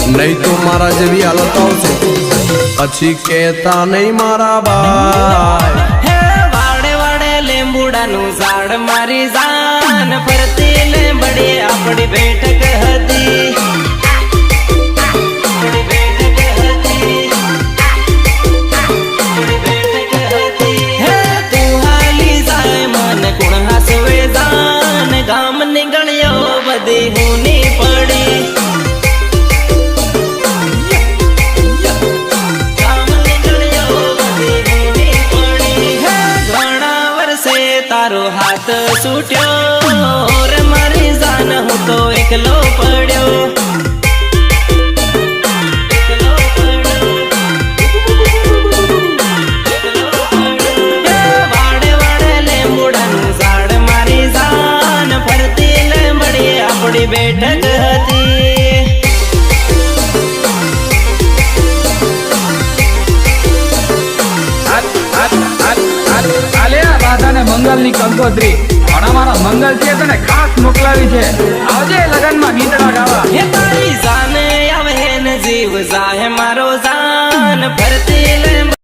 નહીં તો મારા જેવી હાલત આવશે પછી કહેતા નહીં મારા ભાઈ હે વાડે વાડે લીંબુડાનું ઝાડ મારી જાન ફરતી લીંબડી આપણી બેઠક હતી ગામ ની ગણ્યો બધી હુની પડી ગામ ની ગણ્યો બધી હુની પડી ઘણા વર્ષે તારો હાથ છૂટ્યો રે મારી જાન હું તો એકલો પડ્યો બેઠક હતી મંગલ ની કંકોત્રી પણ અમારા મંગલ છે તને ખાસ મોકલાવી છે આવજે લગન માં ગીતડા ગાવા